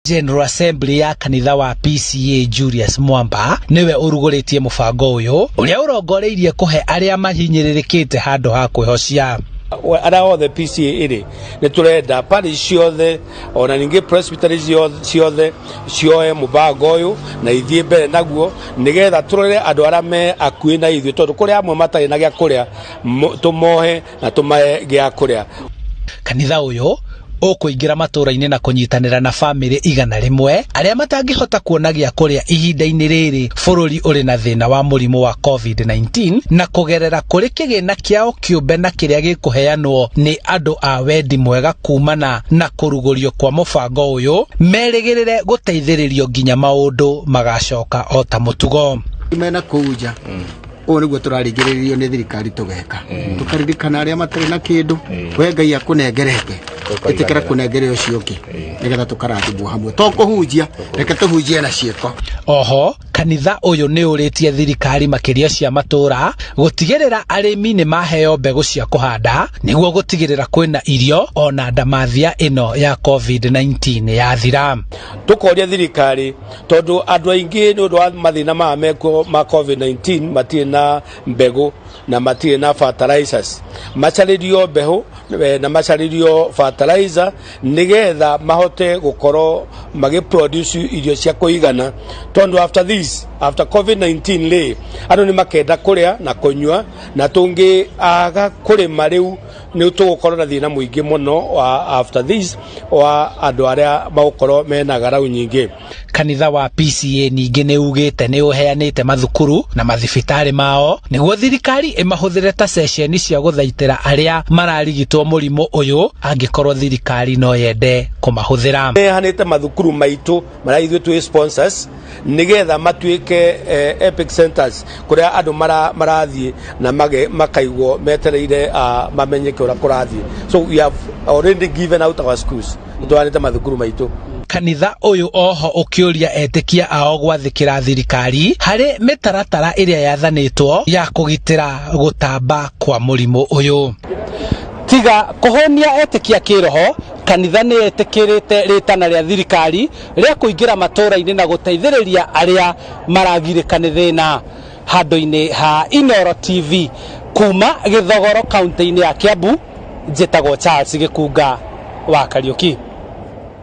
General Assembly ya kanitha wa PCEA Julius Mwamba niwe urugulitie mubango uyu uria urongoreirie kuhe aria mahinyirirekete handu ha kwihocia. Ara othe PCEA ni turenda parish ciothe ona ningi presbytery ciothe cioe mubango uyu na ithie mbere naguo nigetha turore andu aria me akui na ithuĩ tondu kuri amwe matari na gia kuria tumohe na tumae gia kuria. Kanitha uyu ukuingira matũra-inĩ na kunyitanĩra na family 100 aria matangihota kuona gia kuria ihinda-inĩ rĩrĩ bũrũri uri na thĩna wa mũrimũ wa COVID-19 na kugerera kuri kĩgĩna kĩao kĩũmbe na kĩrĩa gĩkũheanwo nĩ andũ a wendi mwega kumana na kũrugũrio kwa mũbango ũyũ merĩgĩrĩre gũteithĩrĩrio nginya maũndũ magacoka o ta mũtugo. Mena kuja o niguo turarigiririo ni thirikari tugeka tukaririkana aria matari na kindu we Ngai akunengerete itikira kunengere ucio ki nigetha tukarathimwo hamwe to kuhunjia reke tuhunjie na ciiko. Oho kanitha uyu ni uritie thirikari makiria cia matura gutigirira arimi ni maheo mbegu cia kuhanda niguo gutigirira kwina irio ona ndamathia ino ya COVID-19 yathira. Tukoria thirikari tondu andu aingi ni undu wa mathina ma meko ma COVID-19 matina mbegu na matina fertilizers macharirio mbehu na macharirio fertilizer nigetha mahote gukoro magi produce irio cia kuigana tondu after COVID-19 le andu ni makenda kuria na kunywa na tungi aga kurima riu ni tugukoro na thina muingi muno after this wa andu aria magukoro mena garau nyingi. Kanitha wa PCEA ningi ni ugite ni uheanite mathukuru na mathibitari mao niguo thirikari imahuthire ta session cia guthaitira aria mararigitwo murimu uyu angikorwo thirikari no yende kumahuthira. Hanite mathukuru maitu mara ithuĩ twi sponsors nigetha matuike epic centers kuria andu marathie na makaigwo metereire mamenyeke ura kurathie. So we have already given out our schools. Twanite mathukuru maitu. Kanitha uyu oho ukiuria etikia ao gwathikira thirikari hari mitaratara iria yathanitwo ya kugitira gutamba kwa murimu uyu. Tiga kuhonia etikia kiroho kanitha ni etikirite ritana ria thirikari ria kuingira matura-ini na guteithiriria aria maragirikana thina. Handu-ini ha Inoro TV kuma Githogoro kaunti-ini ya Kiambu njitagwo Charles Gikunga wa Kariuki.